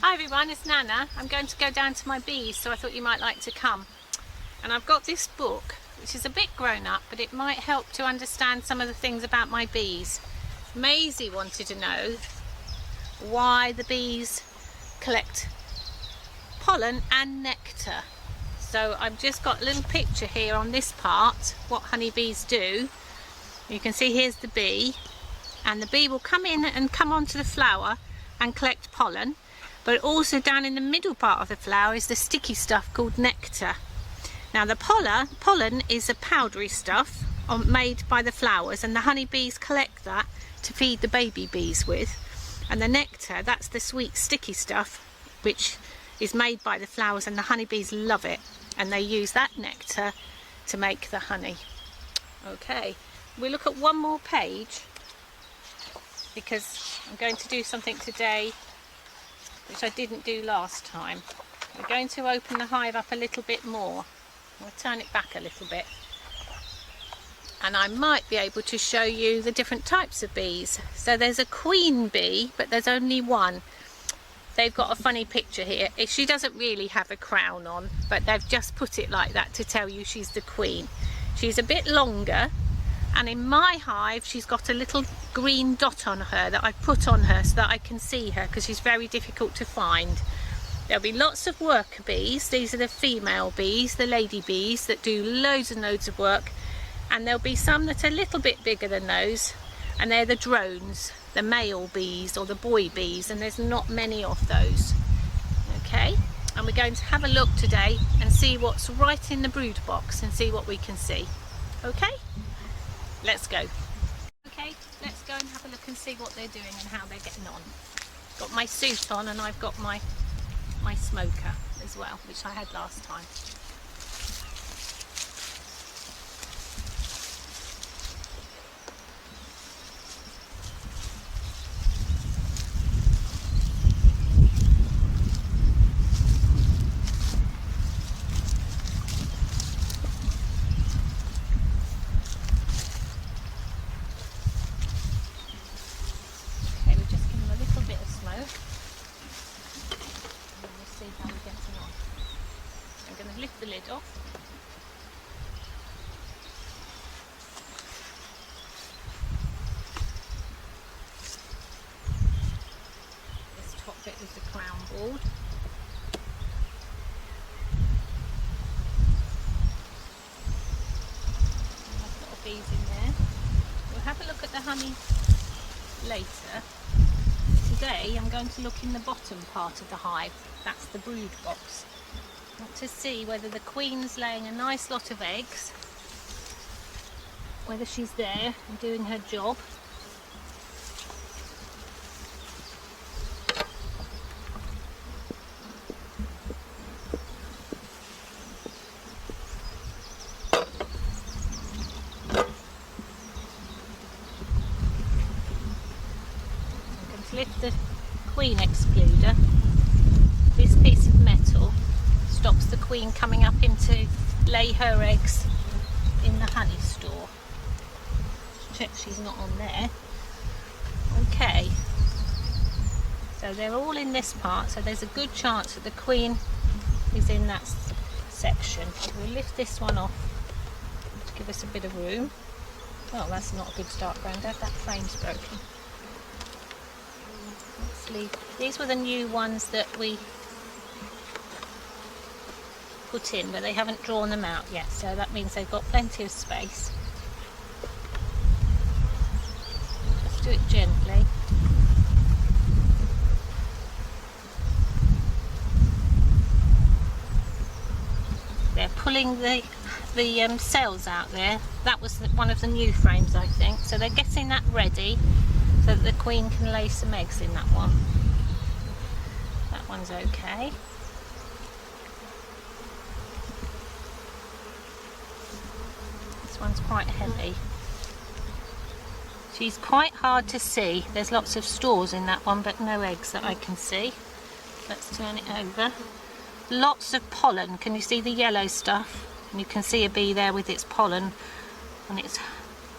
Hi everyone, it's Nana. I'm going to go down to my bees, so I thought you might like to come. And I've got this book, which is a bit grown up, but it might help to understand some of the things about my bees. Maisie wanted to know why the bees collect pollen and nectar. So I've just got a little picture here on this part, what honeybees do. You can see here's the bee, and the bee will come in and come onto the flower and collect pollen. But also down in the middle part of the flower is the sticky stuff called nectar. Now the pollen is a powdery stuff made by the flowers, and the honeybees collect that to feed the baby bees with. And the nectar, that's the sweet sticky stuff which is made by the flowers, and the honeybees love it, and they use that nectar to make the honey. Okay, we'll look at one more page because I'm going to do something today which I didn't do last time. We're going to open the hive up a little bit more. We'll turn it back a little bit. And I might be able to show you the different types of bees. So there's a queen bee, but there's only one. They've got a funny picture here. She doesn't really have a crown on, but they've just put it like that to tell you she's the queen. She's a bit longer, and in my hive she's got a little green dot on her that I put on her so that I can see her, because she's very difficult to find. There'll be lots of worker bees. These are the female bees, the lady bees, that do loads and loads of work, and there'll be some that are a little bit bigger than those, and they're the drones, the male bees or the boy bees, and there's not many of those. Okay, and we're going to have a look today and see what's right in the brood box and see what we can see. Okay, let's go. Okay, let's go and have a look and see what they're doing and how they're getting on. Got my suit on, and I've got my smoker as well, which I had last time. Lift the lid off. This top bit is the crown board. Nice little bees in there. We'll have a look at the honey later. Today I'm going to look in the bottom part of the hive. That's the brood box. To see whether the queen's laying a nice lot of eggs, whether she's there and doing her job. I'm going to lift the queen excluder. This piece of metal stops the queen coming up in to lay her eggs in the honey store. Check she's not on there. Okay, so they're all in this part, so there's a good chance that the queen is in that section. We'll lift this one off to give us a bit of room. Oh, that's not a good start, Grandad. That frame's broken. Let's leave. These were the new ones that we put in, but they haven't drawn them out yet, so that means they've got plenty of space. Just do it gently. They're pulling the cells out there. That was one of the new frames, I think, so they're getting that ready so that the queen can lay some eggs in that one. That one's okay. One's quite heavy. She's quite hard to see. There's lots of stores in that one, but no eggs that I can see. Let's turn it over. Lots of pollen. Can you see the yellow stuff? And you can see a bee there with its pollen on its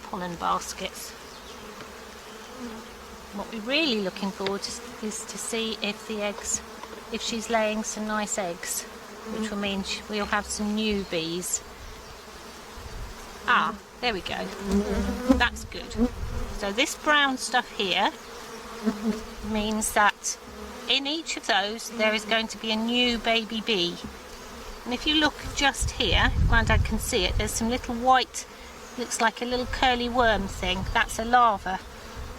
pollen baskets. What we're really looking forward to is to see if the eggs if she's laying some nice eggs, which will mean we'll have some new bees. Ah, there we go. That's good. So this brown stuff here means that in each of those there is going to be a new baby bee. And if you look just here, if Grandad can see it, there's some little white, looks like a little curly worm thing. That's a larva,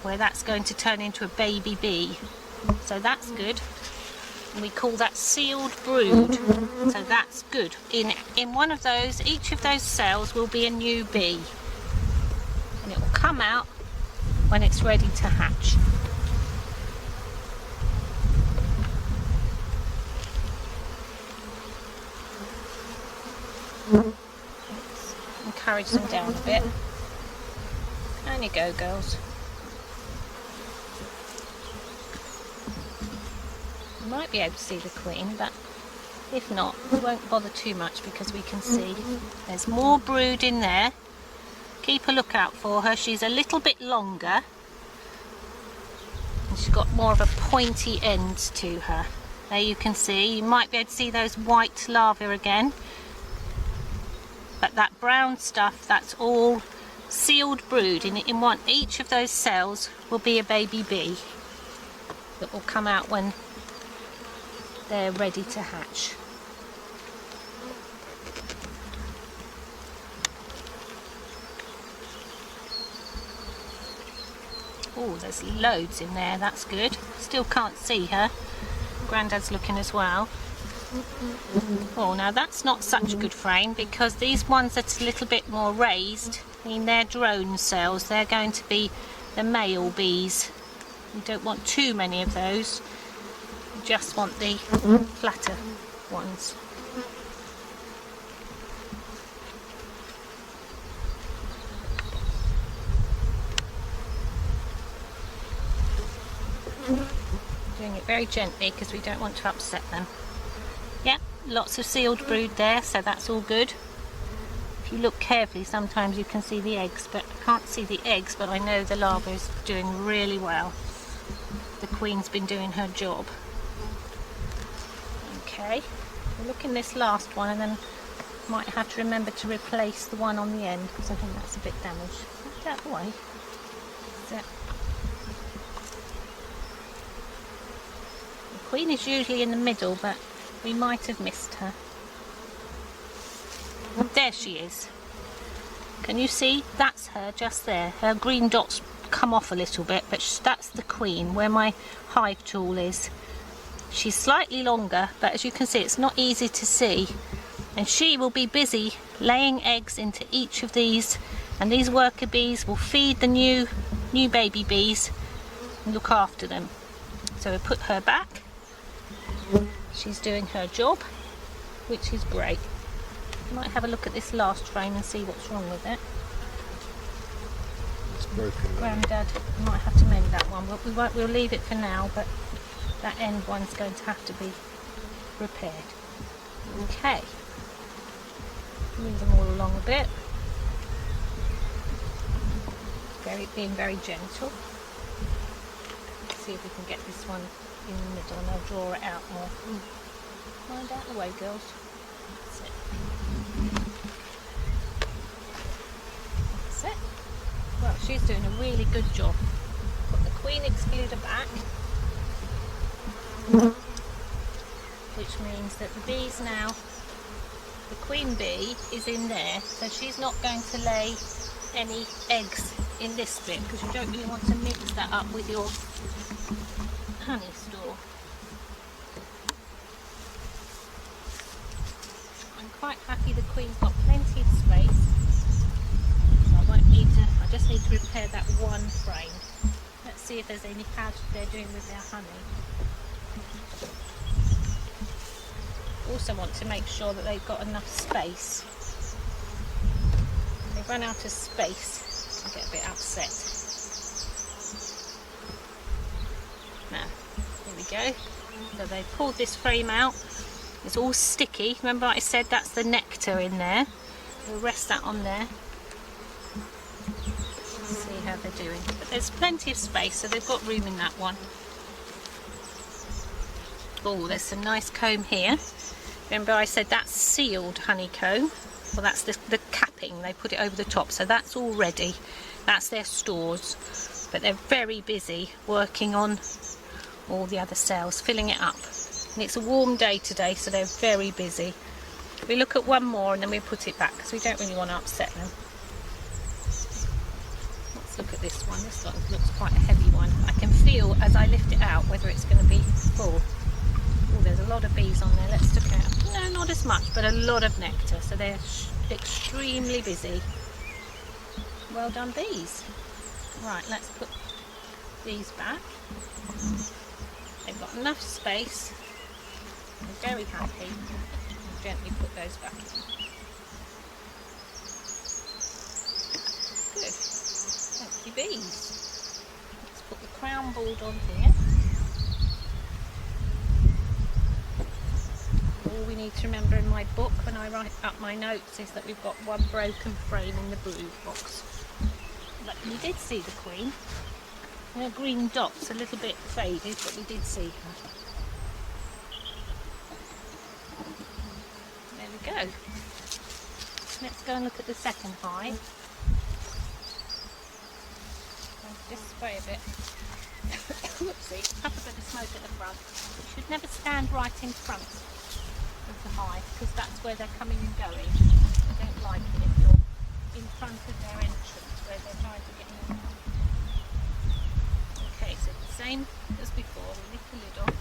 where that's going to turn into a baby bee. So that's good. And we call that sealed brood. So that's good. In one of those, each of those cells will be a new bee. And it will come out when it's ready to hatch. Let's encourage them down a bit. Down you go, girls. You might be able to see the queen, but if not, we won't bother too much because we can see there's more brood in there. Keep a lookout for her. She's a little bit longer and she's got more of a pointy end to her. There you can see, you might be able to see those white larvae again, but that brown stuff, that's all sealed brood. In each of those cells will be a baby bee that will come out when they're ready to hatch. Oh, there's loads in there, that's good. Still can't see her. Grandad's looking as well. Oh, now that's not such a good frame because these ones that's a little bit more raised, I mean they're drone cells, they're going to be the male bees. You don't want too many of those. Just want the flatter ones. Doing it very gently because we don't want to upset them. Yeah, lots of sealed brood there, so that's all good. If you look carefully, sometimes you can see the eggs, but I can't see the eggs, but I know the larva is doing really well. The queen's been doing her job. Okay, we'll look in this last one and then might have to remember to replace the one on the end because I think that's a bit damaged. Get out of the way. That's it. The queen is usually in the middle, but we might have missed her. There she is. Can you see? That's her just there. Her green dots come off a little bit, but that's the queen where my hive tool is. She's slightly longer, but as you can see it's not easy to see, and she will be busy laying eggs into each of these, and these worker bees will feed the new baby bees and look after them. So we'll put her back. She's doing her job, which is great. You might have a look at this last frame and see what's wrong with it. It's broken. Grandad might have to mend that one, but we'll leave it for now, but that end one's going to have to be repaired. Okay. Move them all along a bit. Being very gentle. Let's see if we can get this one in the middle and I'll draw it out more. Mind out the way, girls. That's it. That's it. Well, she's doing a really good job. Put the queen excluder back, which means that the bees now, the queen bee is in there, so she's not going to lay any eggs in this bit because you don't really want to mix that up with your honey store. I'm quite happy the queen's got plenty of space, so I won't need to, I just need to repair that one frame. Let's see if there's any how they're doing with their honey. Also want to make sure that they've got enough space. If they run out of space, I get a bit upset. Now, here we go. So they pulled this frame out. It's all sticky. Remember I said that's the nectar in there. We'll rest that on there. See how they're doing. But there's plenty of space, so they've got room in that one. Oh, there's some nice comb here. Remember I said that's sealed honeycomb? Well, that's the capping. They put it over the top, so that's all ready. That's their stores. But they're very busy working on all the other cells, filling it up. And it's a warm day today, so they're very busy. We look at one more and then we put it back because we don't really want to upset them. Let's look at this one. This one looks quite a heavy one. I can feel as I lift it out whether it's going to be full. Oh, there's a lot of bees on there. Let's look at it. No, not as much, but a lot of nectar. So they're extremely busy. Well done, bees. Right, let's put these back. They've got enough space. They're very happy. I'll gently put those back in. Good. Thank you, bees. Let's put the crown board on here. All we need to remember in my book when I write up my notes is that we've got one broken frame in the brood box. But we did see the queen. Her green dot's a little bit faded, but we did see her. There we go. Let's go and look at the second hive. I'll just spray a bit. Whoopsie, have a bit of smoke at the front. You should never stand right in front of the hive because that's where they're coming and going. I don't like it if you're in front of their entrance where they're trying to get in. Okay, so the same as before, we lift the lid off.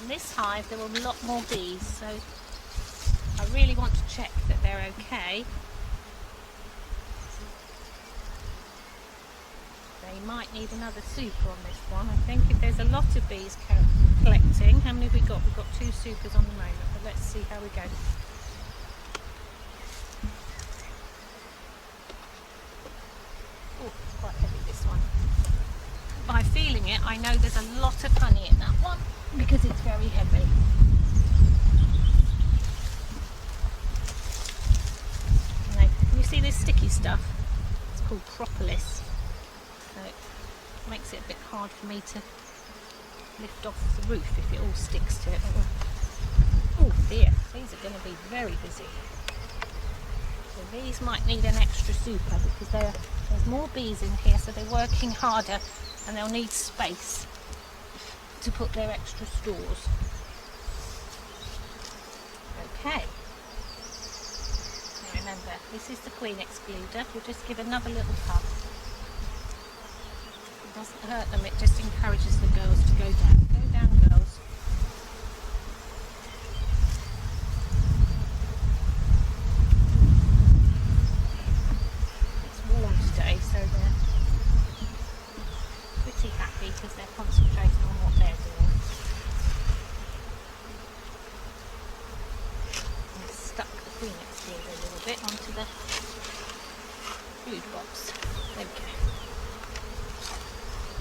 On this hive there were a lot more bees, so I really want to check that they're okay. They might need another super on this one. I think if there's a lot of bees collecting, how many have we got? We've got 2 supers on the moment, but let's see how we go. Oh, it's quite heavy, this one. By feeling it, I know there's a lot of honey in that one because it's very heavy. Now, can you see this sticky stuff? It's called propolis. So it makes it a bit hard for me to lift off the roof if it all sticks to it. Oh dear, these are going to be very busy. So these might need an extra super because there's more bees in here, so they're working harder and they'll need space to put their extra stores. Okay. Now remember, this is the queen excluder. We'll just give another little tug. It doesn't hurt them, it just encourages the girls to go down. Go down, girls. It's warm today, so they're pretty happy because they're concentrating on what they're doing. And stuck the queen excluder a little bit onto the food box. There we go.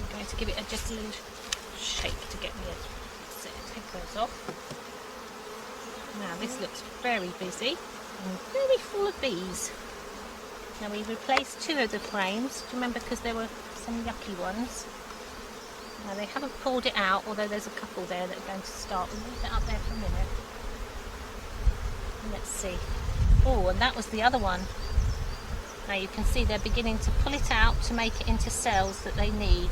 I'm going to give it just a little shake to get the edge. So take those off. Now this looks very busy and very full of bees. Now we replaced 2 of the frames, remember, because there were some yucky ones. Now they haven't pulled it out, although there's a couple there that are going to start. We'll leave it up there for a minute. And let's see. Oh, and that was the other one. Now you can see they're beginning to pull it out to make it into cells that they need.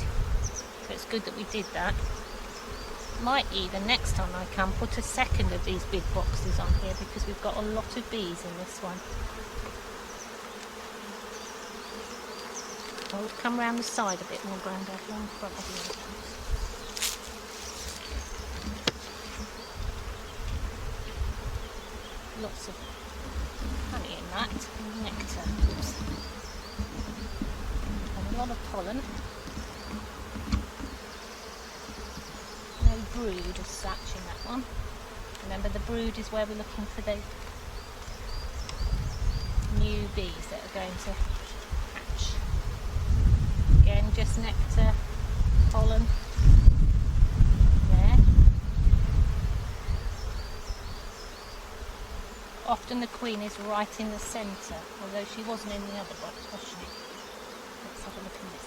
So it's good that we did that. Might even next time I come put a second of these big boxes on here because we've got a lot of bees in this one. I would come round the side a bit more, Grandad, along the front of the entrance. Lots of honey in that, and nectar. Oops. And a lot of pollen. No brood as such in that one. Remember, the brood is where we're looking for the new bees that are going to hatch. Again, just nectar, pollen there. Often the queen is right in the centre, although she wasn't in the other box, was she? Let's have a look in this.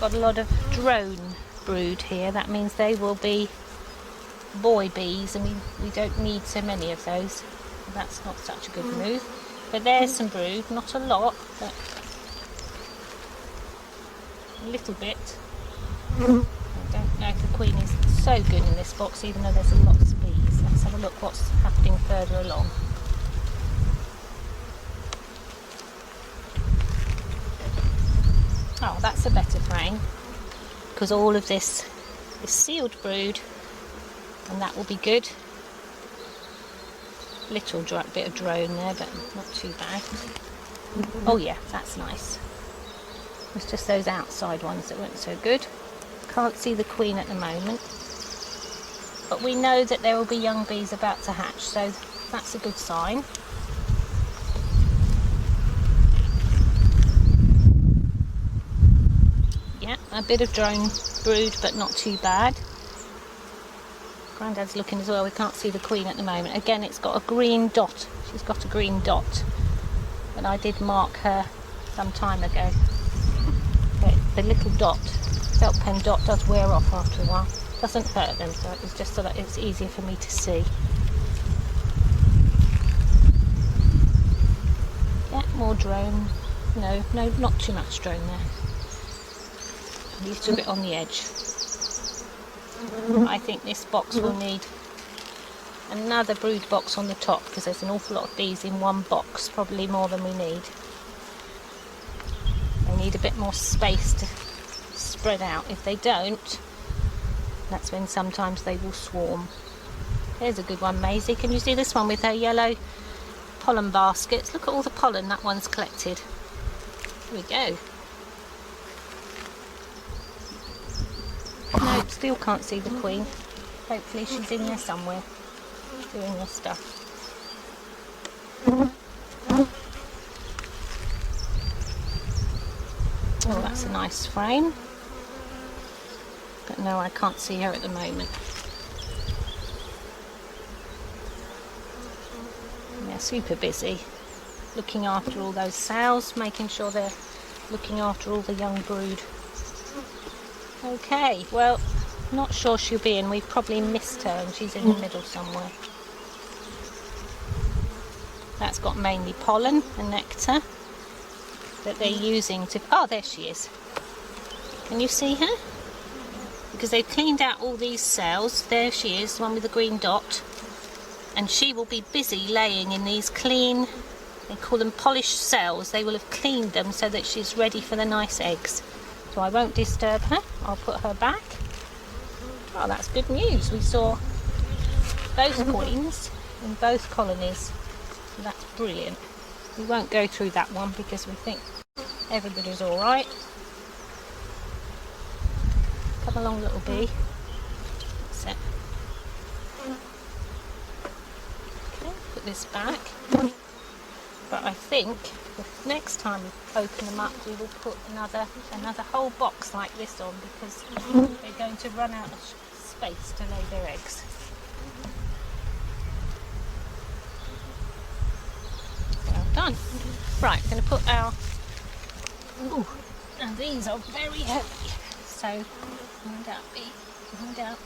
got a lot of drone brood here. That means they will be boy bees, and we don't need so many of those. That's not such a good move. But there's some brood, not a lot, but a little bit. I don't know if the queen is so good in this box, even though there's a lot of bees. Let's have a look what's happening further along. Oh, that's a better frame, because all of this is sealed brood, and that will be good. Little bit of drone there, but not too bad. Oh yeah, that's nice. It's just those outside ones that weren't so good. Can't see the queen at the moment, but we know that there will be young bees about to hatch, so that's a good sign. Yeah, a bit of drone brood, but not too bad. Grandad's looking as well. We can't see the queen at the moment. Again, it's got a green dot. She's got a green dot, but I did mark her some time ago. But the little dot, felt pen dot, does wear off after a while. Doesn't hurt them, so it's just so that it's easier for me to see. Yeah, more drone. No, not too much drone there. A little bit on the edge. I think this box will need another brood box on the top, because there's an awful lot of bees in one box, probably more than we need. They need a bit more space to spread out. If they don't, that's when sometimes they will swarm. There's a good one, Maisie. Can you see this one with her yellow pollen baskets? Look at all the pollen that one's collected. There we go. No, still can't see the queen. Hopefully she's in there somewhere doing her stuff. Oh, that's a nice frame. But no, I can't see her at the moment. They're super busy looking after all those sows, making sure they're looking after all the young brood. Okay, well, not sure she'll be in. We've probably missed her and she's in the middle somewhere. That's got mainly pollen and nectar that they're using to... Oh, there she is. Can you see her? Because they've cleaned out all these cells. There she is, the one with the green dot. And she will be busy laying in these clean, they call them polished cells. They will have cleaned them so that she's ready for the nice eggs. So I won't disturb her. I'll put her back. Oh, that's good news. We saw both queens in both colonies. So that's brilliant. We won't go through that one because we think everybody's all right. Come along, little bee. That's it. Okay, put this back. But I think the next time we open them up, we will put another whole box like this on, because they're going to run out of space to lay their eggs. Well done. Right, I'm going to put our... Ooh, and these are very heavy. So, wind out, bee. Wind out.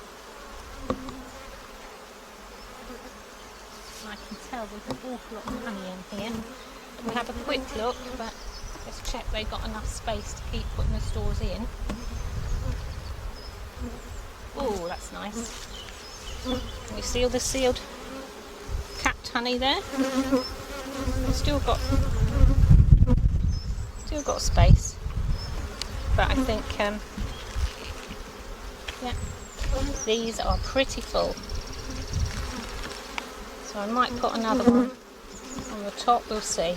I can tell there's an awful lot of honey in here. We'll have a quick look, but let's check they've got enough space to keep putting the stores in. Oh, that's nice. Can you see all the sealed capped honey there? Still got space, but I think yeah, these are pretty full. So I might put another one on the top, we'll see.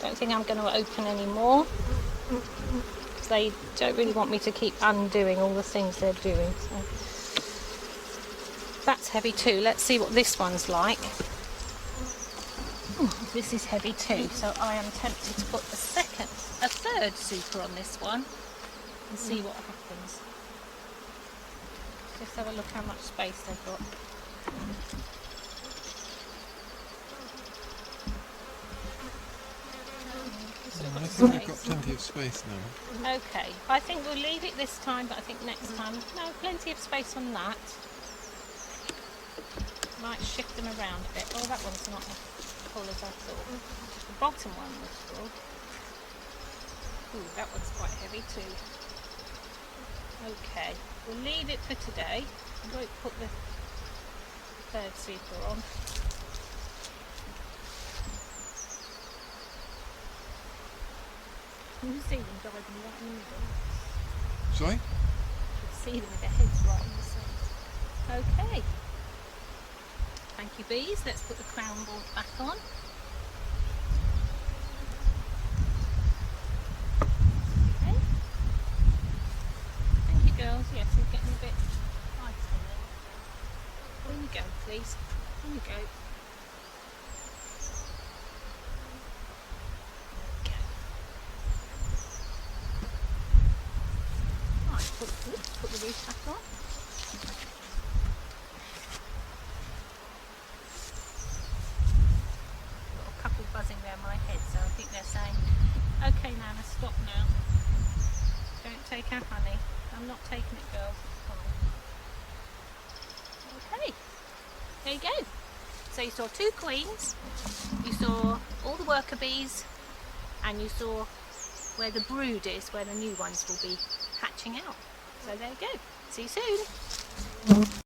Don't think I'm going to open any more. They don't really want me to keep undoing all the things they're doing. So that's heavy too. Let's see what this one's like. Ooh, this is heavy too, so I am tempted to put a third super on this one and see what happens. Just have a look how much space they've got. I think we've got plenty of of space now. Okay, I think we'll leave it this time, but I think next time, no, plenty of space on that. Might shift them around a bit. Oh, that one's not as full as I thought. The bottom one was full. Ooh, that one's quite heavy too. Okay, we'll leave it for today. I won't put the third super on. You can see them diving right in the middle. Sorry? You can see them with their heads right in the centre. Okay. Thank you, bees. Let's put the crown board back on. Okay. Thank you, girls. Yes, we're getting a bit light on there. In you go, please. In you go. Put the roof back on. Got a couple buzzing around my head, so I think they're saying, okay Nana, stop now. Don't take our honey. I'm not taking it, girls. It's fine. Okay, there you go. So you saw 2 queens, you saw all the worker bees, and you saw where the brood is, where the new ones will be hatching out. So there you go. See you soon.